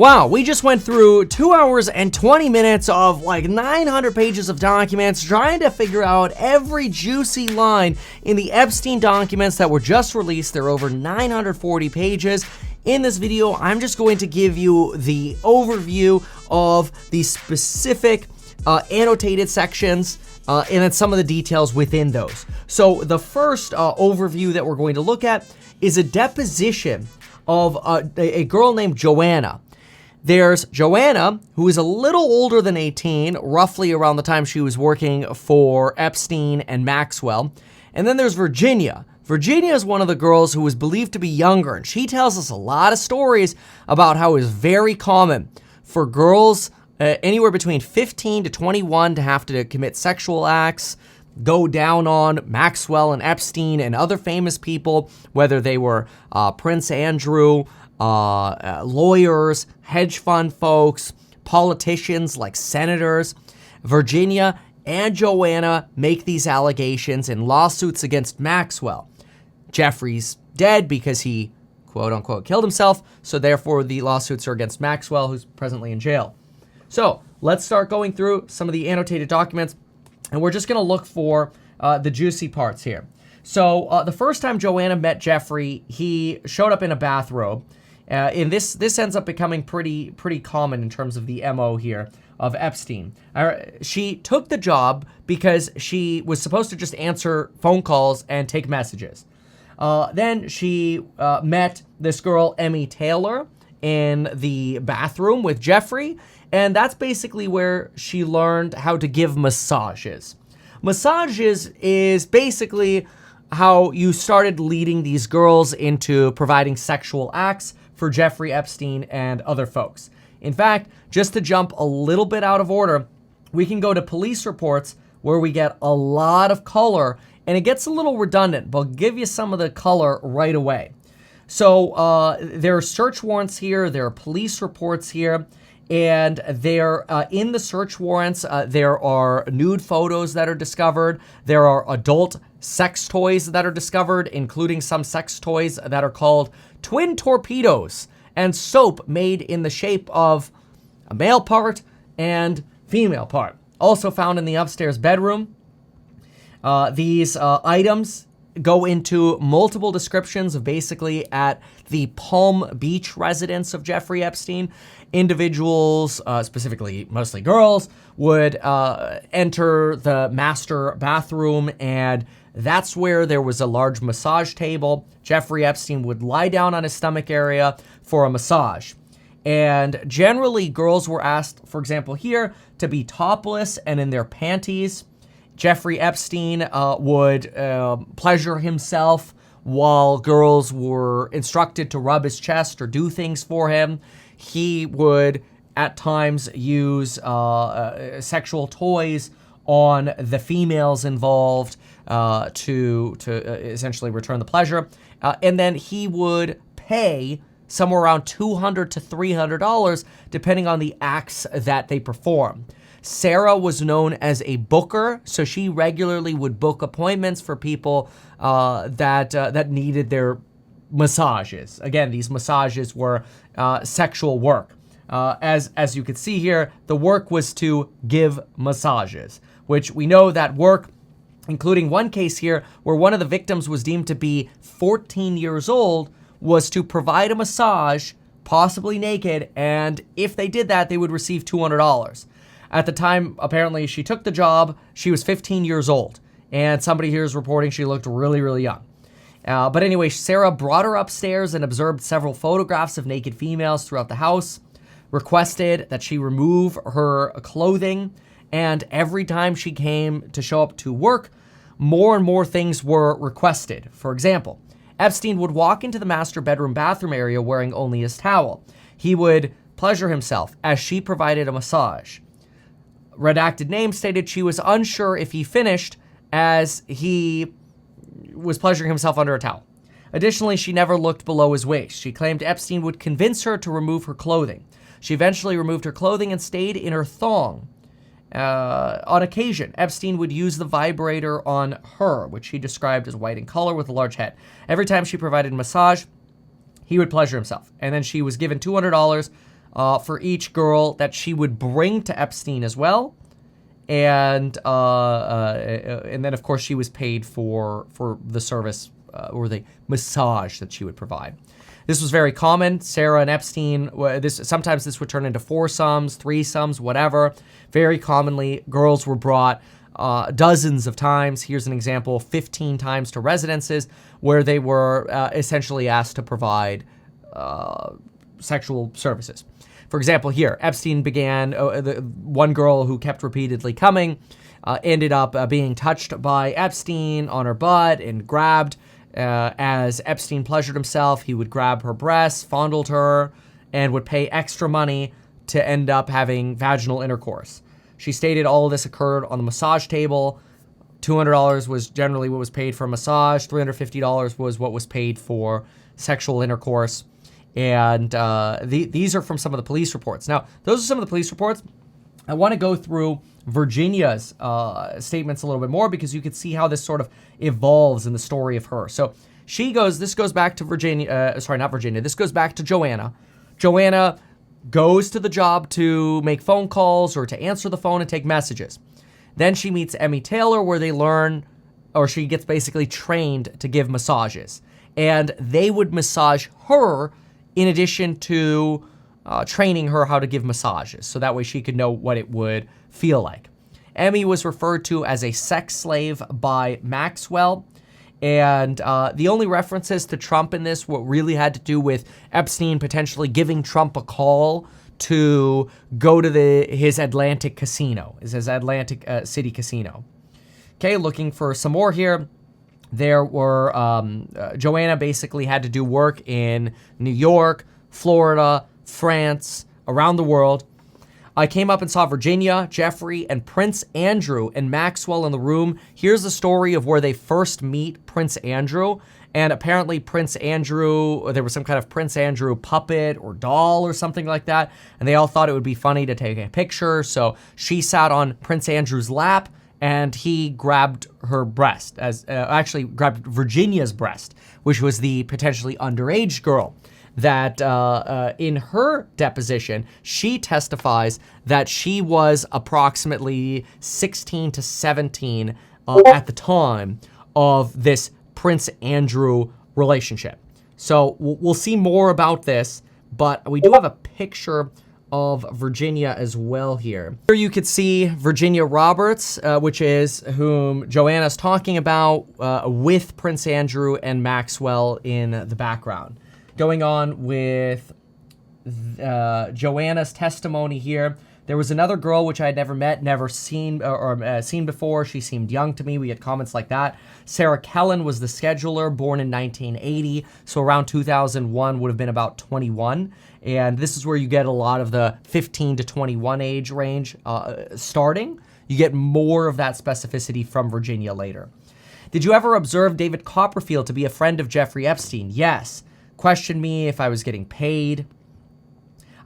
Wow, we just went through 2 hours and 20 minutes of like 900 pages of documents trying to figure out every juicy line in the Epstein documents that were just released. They're over 940 pages. In this video, I'm just going to give you the overview of the specific annotated sections and then some of the details within those. So the first overview that we're going to look at is a deposition of a girl named Joanna. There's Joanna, who is a little older than 18, roughly around the time she was working for Epstein and Maxwell. And then there's Virginia. Virginia is one of the girls who was believed to be younger, and she tells us a lot of stories about how it is very common for girls anywhere between 15 to 21 to have to commit sexual acts, go down on Maxwell and Epstein and other famous people, whether they were Prince Andrew, lawyers, hedge fund folks, politicians like senators. Virginia and Joanna make these allegations in lawsuits against Maxwell. Jeffrey's dead because he, quote unquote, killed himself, so therefore the lawsuits are against Maxwell, who's presently in jail. So let's start going through some of the annotated documents, and we're just going to look for the juicy parts here. So the first time Joanna met Jeffrey, he showed up in a bathrobe. And this ends up becoming pretty common in terms of the MO here of Epstein. She took the job because she was supposed to just answer phone calls and take messages. Then she met this girl, Emmy Taylor, in the bathroom with Jeffrey, and that's basically where she learned how to give massages. Massages is basically how you started leading these girls into providing sexual acts for Jeffrey Epstein and other folks. In fact, just to jump a little bit out of order, we can go to police reports where we get a lot of color, and it gets a little redundant, but I'll give you some of the color right away. So there are search warrants here, there are police reports here, and there in the search warrants, there are nude photos that are discovered, there are adult sex toys that are discovered, including some sex toys that are called twin torpedoes, and soap made in the shape of a male part and female part. Also found in the upstairs bedroom. These items go into multiple descriptions of basically at the Palm Beach residence of Jeffrey Epstein. Individuals, specifically mostly girls, would enter the master bathroom, and that's where there was a large massage table. Jeffrey Epstein would lie down on his stomach area for a massage. And generally, girls were asked, for example here, to be topless and in their panties. Jeffrey Epstein would pleasure himself while girls were instructed to rub his chest or do things for him. He would, at times, use sexual toys on the females involved to essentially return the pleasure. And then he would pay somewhere around $200 to $300, depending on the acts that they perform. Sarah was known as a booker, so she regularly would book appointments for people that needed their massages. Again, these massages were sexual work. As you can see here, the work was to give massages, which we know that work, including one case here where one of the victims was deemed to be 14 years old, was to provide a massage, possibly naked, and if they did that, they would receive $200. At the time, apparently, she took the job, she was 15 years old, and somebody here is reporting she looked really, really young. But anyway, Sarah brought her upstairs and observed several photographs of naked females throughout the house, requested that she remove her clothing, and every time she came to show up to work, more and more things were requested. For example, Epstein would walk into the master bedroom bathroom area wearing only his towel. He would pleasure himself as she provided a massage. Redacted name stated she was unsure if he finished as he was pleasuring himself under a towel. Additionally, she never looked below his waist. She claimed Epstein would convince her to remove her clothing. She eventually removed her clothing and stayed in her thong. On occasion, Epstein would use the vibrator on her, which he described as white in color with a large head. Every time she provided a massage, he would pleasure himself. And then she was given $200 for each girl that she would bring to Epstein as well. And then, of course, she was paid for the service or the massage that she would provide. This was very common. Sarah and Epstein, sometimes this would turn into foursomes, threesomes, whatever. Very commonly, girls were brought dozens of times. Here's an example, 15 times to residences where they were essentially asked to provide sexual services. For example, here, Epstein began, the one girl who kept repeatedly coming ended up being touched by Epstein on her butt and grabbed. As Epstein pleasured himself, he would grab her breasts, fondled her, and would pay extra money to end up having vaginal intercourse. She stated all of this occurred on the massage table. $200 was generally what was paid for a massage. $350 was what was paid for sexual intercourse. And these are from some of the police reports. Now, those are some of the police reports. I want to go through Virginia's statements a little bit more because you could see how this sort of evolves in the story of her. So this goes back to this goes back to Joanna. Joanna goes to the job to make phone calls or to answer the phone and take messages. Then she meets Emmy Taylor where they learn, or she gets basically trained to give massages. And they would massage her in addition to training her how to give massages, so that way she could know what it would feel like. Emmy was referred to as a sex slave by Maxwell, and the only references to Trump in this what really had to do with Epstein potentially giving Trump a call to go to his Atlantic City casino. Okay, looking for some more here. There were, Joanna basically had to do work in New York, Florida, France, around the world. I came up and saw Virginia, Jeffrey, and Prince Andrew and Maxwell in the room. Here's the story of where they first meet Prince Andrew. And apparently Prince Andrew, there was some kind of Prince Andrew puppet or doll or something like that. And they all thought it would be funny to take a picture. So she sat on Prince Andrew's lap and he grabbed her breast, actually grabbed Virginia's breast, which was the potentially underage girl. That in her deposition, she testifies that she was approximately 16 to 17 at the time of this Prince Andrew relationship. So we'll see more about this, but we do have a picture of Virginia as well here. Here you could see Virginia Roberts, which is whom Joanna's talking about, with Prince Andrew and Maxwell in the background. Going on with Joanna's testimony here. There was another girl which I had never met, never seen or seen before. She seemed young to me. We had comments like that. Sarah Kellen was the scheduler, born in 1980. So around 2001 would have been about 21. And this is where you get a lot of the 15 to 21 age range starting. You get more of that specificity from Virginia later. Did you ever observe David Copperfield to be a friend of Jeffrey Epstein? Yes. Questioned me if I was getting paid.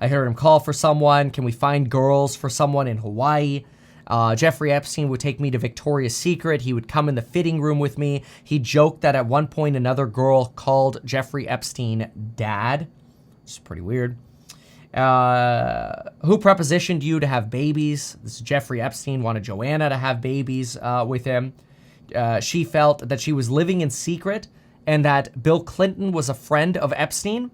I heard him call for someone. Can we find girls for someone in Hawaii? Jeffrey Epstein would take me to Victoria's Secret. He would come in the fitting room with me. He joked that at one point another girl called Jeffrey Epstein dad. Which is pretty weird. Who prepositioned you to have babies? This is Jeffrey Epstein wanted Joanna to have babies with him. She felt that she was living in secret and that Bill Clinton was a friend of Epstein,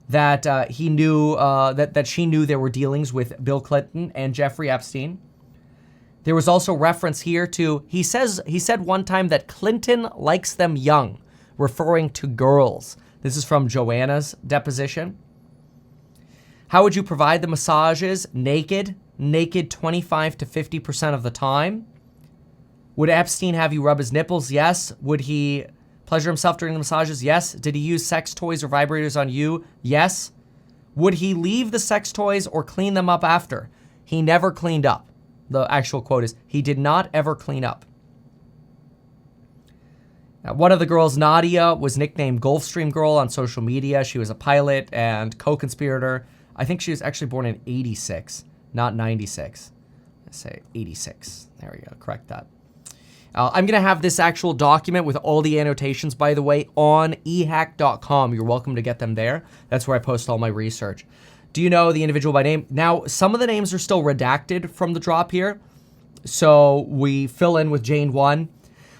that he knew, that she knew there were dealings with Bill Clinton and Jeffrey Epstein. There was also reference here to, he said one time that Clinton likes them young, referring to girls. This is from Joanna's deposition. How would you provide the massages? Naked 25 to 50% of the time. Would Epstein have you rub his nipples? Yes. Would he pleasure himself during the massages? Yes. Did he use sex toys or vibrators on you? Yes. Would he leave the sex toys or clean them up after? He never cleaned up. The actual quote is, he did not ever clean up. Now, one of the girls, Nadia, was nicknamed Gulfstream Girl on social media. She was a pilot and co-conspirator. I think she was actually born in 86, not 96. Let's say 86. There we go. Correct that. I'm going to have this actual document with all the annotations, by the way, on ehack.com. You're welcome to get them there. That's where I post all my research. Do you know the individual by name? Now, some of the names are still redacted from the drop here, so we fill in with Jane 1.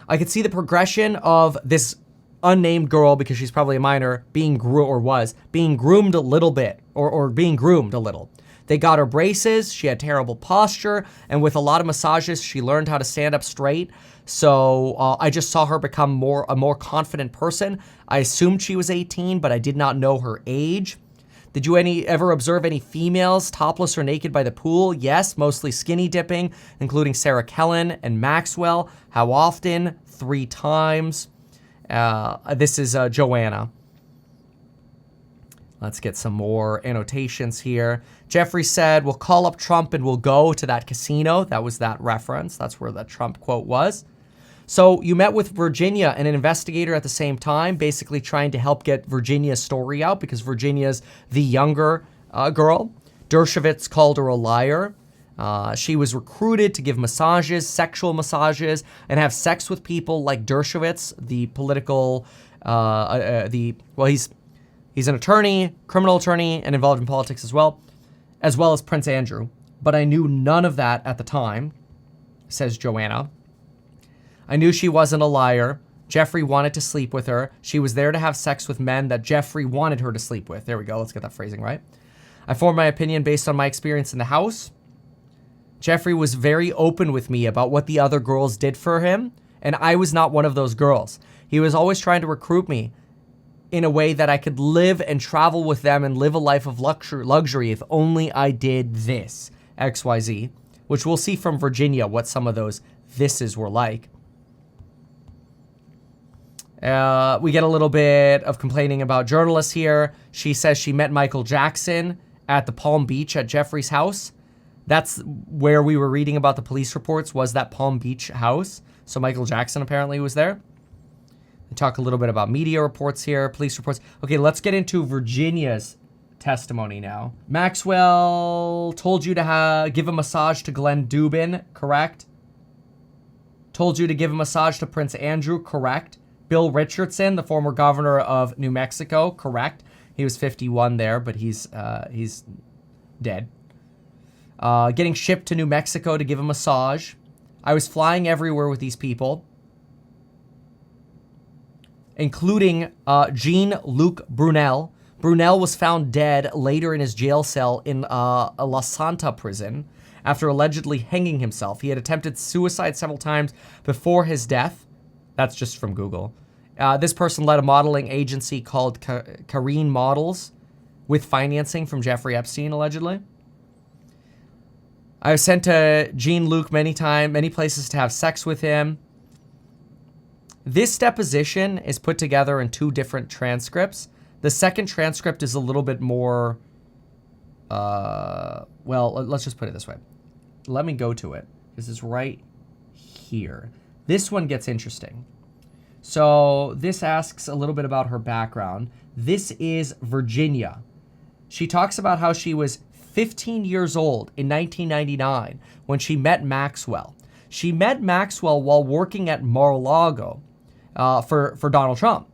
I could see the progression of this unnamed girl, because she's probably a minor, being groomed a little bit, or being groomed a little. They got her braces, she had terrible posture, and with a lot of massages, she learned how to stand up straight. So I just saw her become a more confident person. I assumed she was 18, but I did not know her age. Did you ever observe any females topless or naked by the pool? Yes, mostly skinny dipping, including Sarah Kellen and Maxwell. How often? 3 times. This is Joanna. Let's get some more annotations here. Jeffrey said, we'll call up Trump and we'll go to that casino. That was that reference. That's where that Trump quote was. So you met with Virginia and an investigator at the same time, basically trying to help get Virginia's story out because Virginia's the younger girl. Dershowitz called her a liar. She was recruited to give massages, sexual massages, and have sex with people like Dershowitz, the political, he's an attorney, criminal attorney, and involved in politics as well as Prince Andrew. But I knew none of that at the time, says Joanna. I knew she wasn't a liar. Jeffrey wanted to sleep with her. She was there to have sex with men that Jeffrey wanted her to sleep with. There we go. Let's get that phrasing right. I formed my opinion based on my experience in the house. Jeffrey was very open with me about what the other girls did for him, and I was not one of those girls. He was always trying to recruit me in a way that I could live and travel with them and live a life of luxury if only I did this, XYZ, which we'll see from Virginia what some of those thises were like. We get a little bit of complaining about journalists here. She says she met Michael Jackson at the Palm Beach at Jeffrey's house. That's where we were reading about the police reports, was that Palm Beach house. So Michael Jackson apparently was there. We talk a little bit about media reports here, police reports. Okay, let's get into Virginia's testimony now. Maxwell told you to give a massage to Glenn Dubin, correct? Told you to give a massage to Prince Andrew, correct? Bill Richardson, the former governor of New Mexico, correct? He was 51 there, but he's dead. Getting shipped to New Mexico to give a massage. I was flying everywhere with these people, including Jean-Luc Brunel. Brunel was found dead later in his jail cell in a La Santa prison after allegedly hanging himself. He had attempted suicide several times before his death. That's just from Google. This person led a modeling agency called Kareen Models with financing from Jeffrey Epstein, allegedly. I was sent to Jean-Luc many places to have sex with him. This deposition is put together in 2 different transcripts. The second transcript is a little bit more, well, let's just put it this way. Let me go to it. This is right here. This one gets interesting. So this asks a little bit about her background. This is Virginia. She talks about how she was 15 years old in 1999 when she met Maxwell. She met Maxwell while working at Mar-a-Lago for Donald Trump.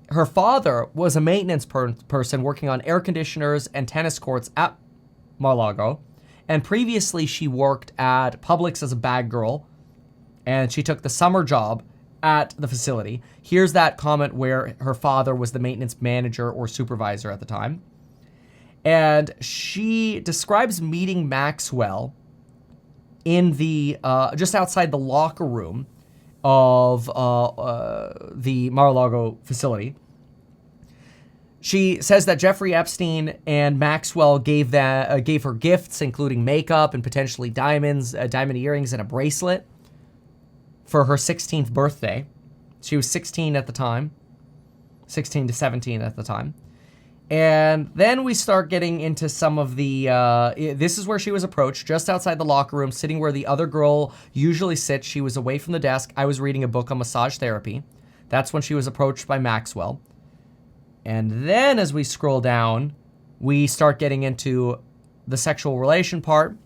Her father was a maintenance person working on air conditioners and tennis courts at Mar-a-Lago. And previously she worked at Publix as a bag girl. And she took the summer job at the facility. Here's that comment where her father was the maintenance manager or supervisor at the time. And she describes meeting Maxwell in the just outside the locker room of the Mar-a-Lago facility. She says that Jeffrey Epstein and Maxwell gave her gifts, including makeup and potentially diamonds, diamond earrings, and a bracelet for her 16th birthday. She was 16 at the time, 16 to 17 at the time. And then we start getting into some of the, this is where she was approached, just outside the locker room, sitting where the other girl usually sits. She was away from the desk. I was reading a book on massage therapy. That's when she was approached by Maxwell. And then as we scroll down, we start getting into the sexual relation part,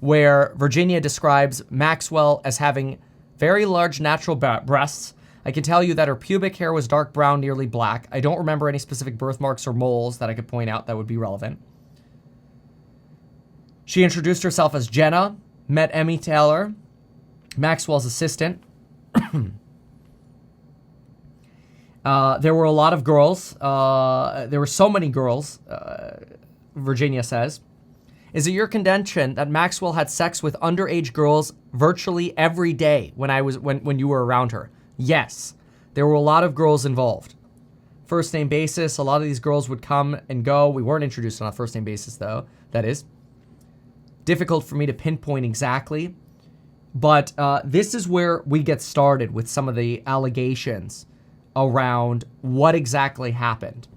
where Virginia describes Maxwell as having very large natural breasts. I can tell you that her pubic hair was dark brown, nearly black. I don't remember any specific birthmarks or moles that I could point out that would be relevant. She introduced herself as Jenna, met Emmy Taylor, Maxwell's assistant. There were a lot of girls. There were so many girls, Virginia says. Is it your contention that Maxwell had sex with underage girls virtually every day when you were around her? Yes. There were a lot of girls involved. First name basis, a lot of these girls would come and go. We weren't introduced on a first name basis, though. That is difficult for me to pinpoint exactly. But this is where we get started with some of the allegations around what exactly happened.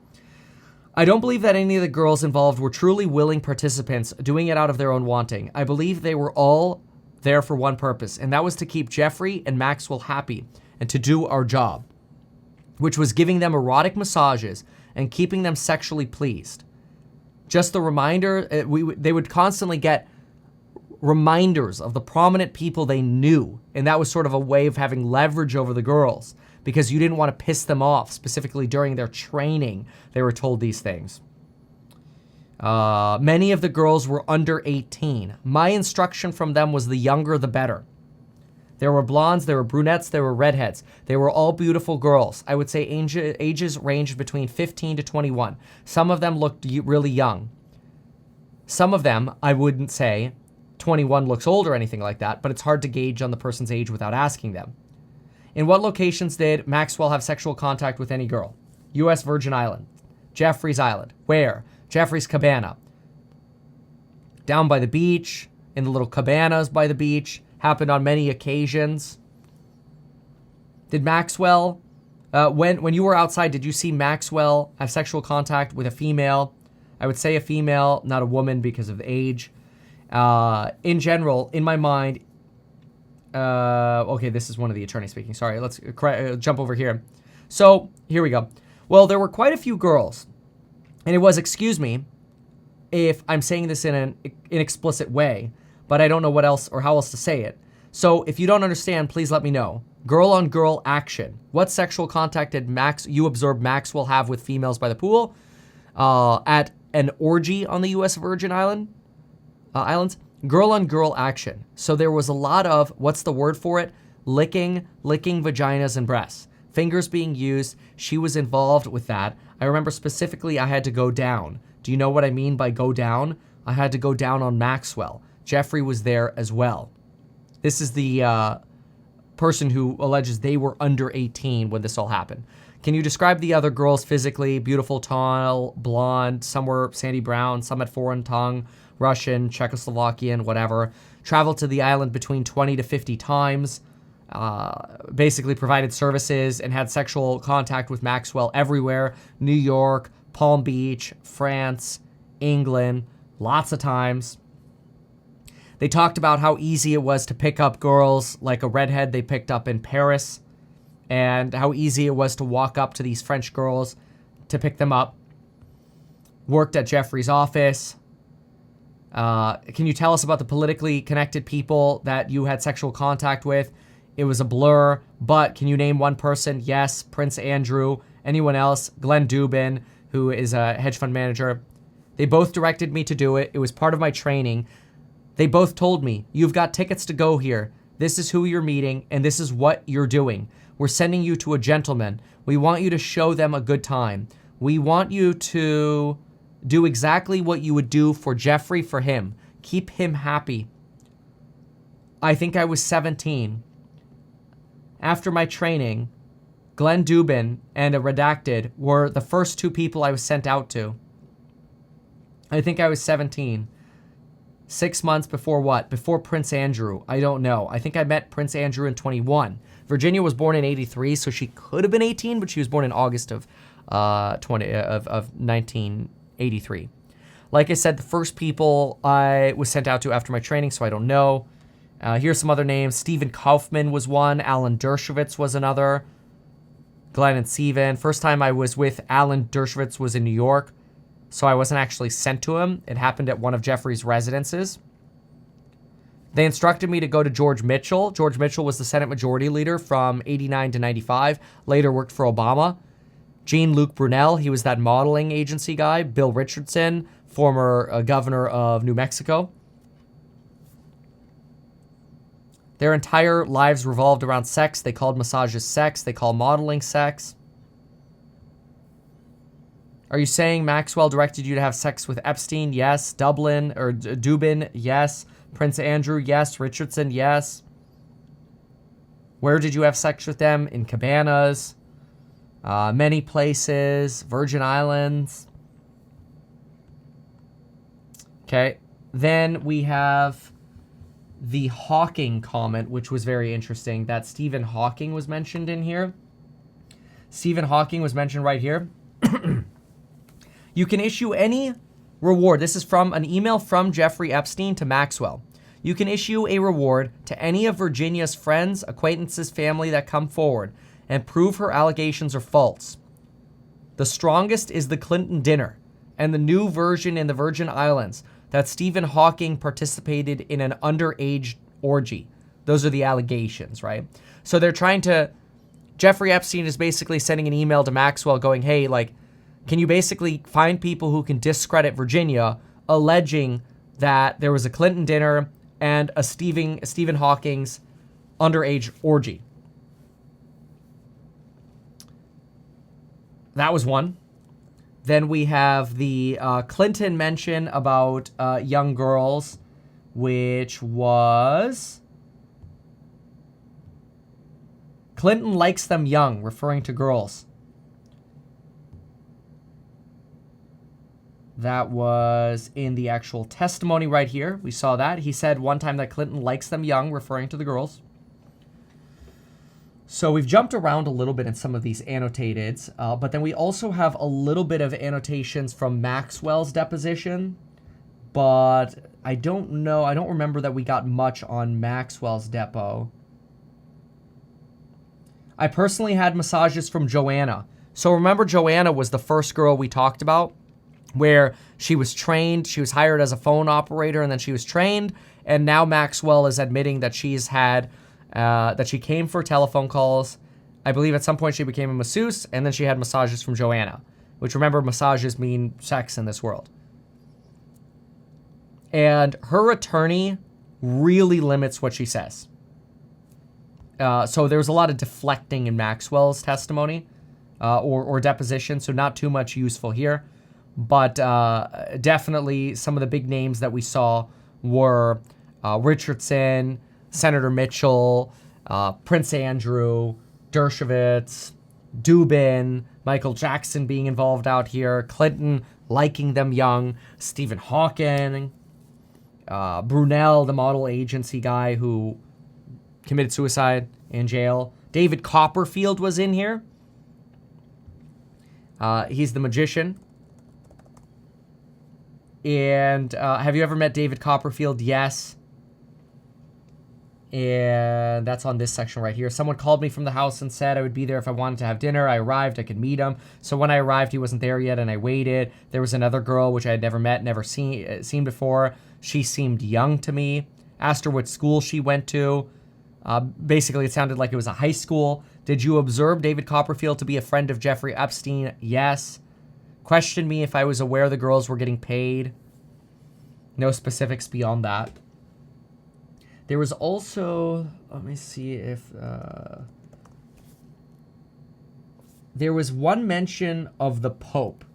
I don't believe that any of the girls involved were truly willing participants doing it out of their own wanting. I believe they were all there for one purpose, and that was to keep Jeffrey and Maxwell happy and to do our job, which was giving them erotic massages and keeping them sexually pleased. Just the reminder, they would constantly get reminders of the prominent people they knew, and that was sort of a way of having leverage over the girls because you didn't want to piss them off. Specifically during their training, they were told these things. Many of the girls were under 18. My instruction from them was the younger the better. There were blondes, there were brunettes, there were redheads. They were all beautiful girls. I would say ages ranged between 15 to 21. Some of them looked really young. Some of them, I wouldn't say 21 looks old or anything like that, but it's hard to gauge on the person's age without asking them. In what locations did Maxwell have sexual contact with any girl? U.S. Virgin Islands, Jeffrey's Island. Where? Jeffrey's Cabana. Down by the beach, in the little cabanas by the beach. Happened on many occasions. Did Maxwell, when you were outside, did you see Maxwell have sexual contact with a female? I would say a female, not a woman because of the age. In general, in my mind, okay, this is one of the attorneys speaking. Sorry, let's jump over here. So here we go. Well, there were quite a few girls, and it was, excuse me, if I'm saying this in an inexplicit way, but I don't know what else or how else to say it. So if you don't understand, please let me know. Girl on girl action. What sexual contact did you observed Maxwell have with females by the pool? At an orgy on the U.S. Virgin Islands? Girl on girl action. So there was a lot of, what's the word for it? Licking vaginas and breasts. Fingers being used. She was involved with that. I remember specifically I had to go down. Do you know what I mean by go down? I had to go down on Maxwell. Jeffrey was there as well. This is the person who alleges they were under 18 when this all happened. Can you describe the other girls physically? Beautiful, tall, blonde, some were sandy brown, some had foreign tongue, Russian, Czechoslovakian, whatever. Traveled to the island between 20 to 50 times. Basically provided services and had sexual contact with Maxwell everywhere. New York, Palm Beach, France, England, lots of times. They talked about how easy it was to pick up girls, like a redhead they picked up in Paris, and how easy it was to walk up to these French girls to pick them up. Worked at Jeffrey's office. Can you tell us about the politically connected people that you had sexual contact with? It was a blur, but can you name one person? Yes, Prince Andrew. Anyone else? Glenn Dubin, who is a hedge fund manager. They both directed me to do it. It was part of my training. They both told me, you've got tickets to go here. This is who you're meeting, and this is what you're doing. We're sending you to a gentleman. We want you to show them a good time. We want you to do exactly what you would do for Jeffrey, for him. Keep him happy. I think I was 17. After my training, Glenn Dubin and a redacted were the first two people I was sent out to. I think I was 17. 6 months before what? Before Prince Andrew. I don't know. I think I met Prince Andrew in 21. Virginia was born in 83, so she could have been 18, but she was born in August of 1983. Like I said, the first people I was sent out to after my training, so I don't know. Here's some other names. Stephen Kaufman was one. Alan Dershowitz was another. Glenn and Steven. First time I was with Alan Dershowitz was in New York. So I wasn't actually sent to him. It happened at one of Jeffrey's residences. They instructed me to go to George Mitchell. George Mitchell was the Senate Majority Leader from 89 to 95. Later worked for Obama. Jean-Luc Brunel, he was that modeling agency guy. Bill Richardson, former governor of New Mexico. Their entire lives revolved around sex. They called massages sex. They call modeling sex. Are you saying Maxwell directed you to have sex with Epstein? Yes. Dubin? Yes. Prince Andrew? Yes. Richardson? Yes. Where did you have sex with them? In cabanas. Many places. Virgin Islands. Okay. Then we have the Hawking comment, which was very interesting, that Stephen Hawking was mentioned in here. Stephen Hawking was mentioned right here. You can issue any reward. This is from an email from Jeffrey Epstein to Maxwell. You can issue a reward to any of Virginia's friends, acquaintances, family that come forward and prove her allegations are false. The strongest is the Clinton dinner and the new version in the Virgin Islands that Stephen Hawking participated in an underage orgy. Those are the allegations, right? So they're trying to... Jeffrey Epstein is basically sending an email to Maxwell going, hey, like, can you basically find people who can discredit Virginia, alleging that there was a Clinton dinner and a Stephen Hawking's underage orgy? That was one. Then we have the Clinton mention about young girls, which was... Clinton likes them young, referring to girls. That was in the actual testimony right here. We saw that. He said one time that Clinton likes them young, referring to the girls. So we've jumped around a little bit in some of these annotateds, but then we also have a little bit of annotations from Maxwell's deposition, but I don't know. I don't remember that we got much on Maxwell's depo. I personally had massages from Joanna. So remember, Joanna was the first girl we talked about, where she was trained, she was hired as a phone operator, and then she was trained, and now Maxwell is admitting that she's had, that she came for telephone calls. I believe at some point she became a masseuse, and then she had massages from Joanna, which, remember, massages mean sex in this world. And her attorney really limits what she says. So there was a lot of deflecting in Maxwell's testimony or deposition, so not too much useful here. But definitely some of the big names that we saw were Richardson, Senator Mitchell, Prince Andrew, Dershowitz, Dubin, Michael Jackson being involved out here, Clinton liking them young, Stephen Hawking, Brunel, the model agency guy who committed suicide in jail. David Copperfield was in here. He's the magician. And have you ever met David Copperfield? Yes. And that's on this section right here. Someone called me from the house and said I would be there if I wanted to have dinner. I arrived, I could meet him. So when I arrived, he wasn't there yet, and I waited. There was another girl, which I had never met, never seen before. She seemed young to me. Asked her what school she went to. Basically, it sounded like it was a high school. Did you observe David Copperfield to be a friend of Jeffrey Epstein? Yes. Questioned me if I was aware the girls were getting paid. No specifics beyond that. There was also, let me see if, there was one mention of the Pope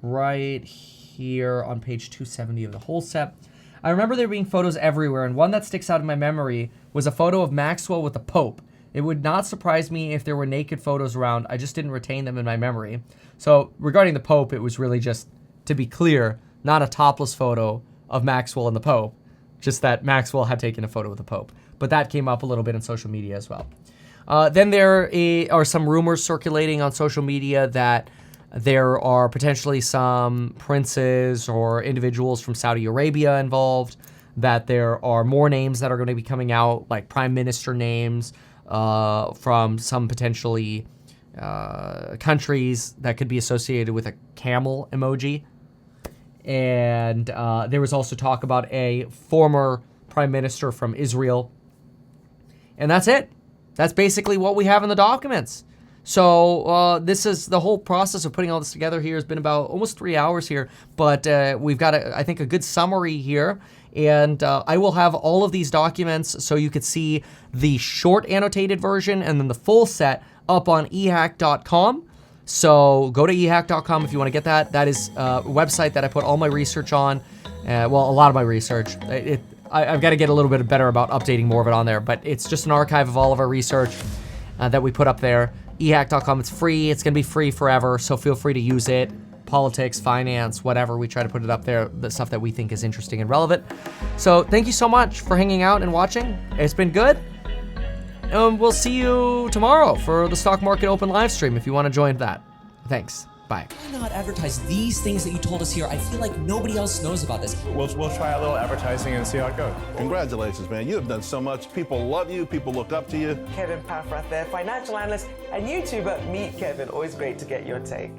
right here on page 270 of the whole set. I remember there being photos everywhere, and one that sticks out in my memory was a photo of Maxwell with the Pope. It would not surprise me if there were naked photos around. I just didn't retain them in my memory. So regarding the Pope, it was really just, to be clear, not a topless photo of Maxwell and the Pope, just that Maxwell had taken a photo with the Pope. But that came up a little bit in social media as well. Then there are some rumors circulating on social media that there are potentially some princes or individuals from Saudi Arabia involved, that there are more names that are going to be coming out, like prime minister names from some potentially countries that could be associated with a camel emoji. And there was also talk about a former prime minister from Israel. And that's it. That's basically what we have in the documents. So this is the whole process of putting all this together here has been about almost 3 hours here, but we've got, I think, a good summary here. And I will have all of these documents so you could see the short annotated version and then the full set up on ehack.com. So go to ehack.com if you want to get that. That is a website that I put all my research on. Well, a lot of my research. I've got to get a little bit better about updating more of it on there, but it's just an archive of all of our research that we put up there. ehack.com, it's free, it's gonna be free forever, so feel free to use it. Politics, finance, whatever, we try to put it up there, the stuff that we think is interesting and relevant. So thank you so much for hanging out and watching. It's been good. And we'll see you tomorrow for the stock market open live stream if you want to join that. Thanks. Bye. Why not advertise these things that you told us here? I feel like nobody else knows about this. We'll try a little advertising and see how it goes. Congratulations, man. You have done so much. People love you. People look up to you. Kevin Paffrath there, financial analyst and YouTuber. Meet Kevin. Always great to get your take.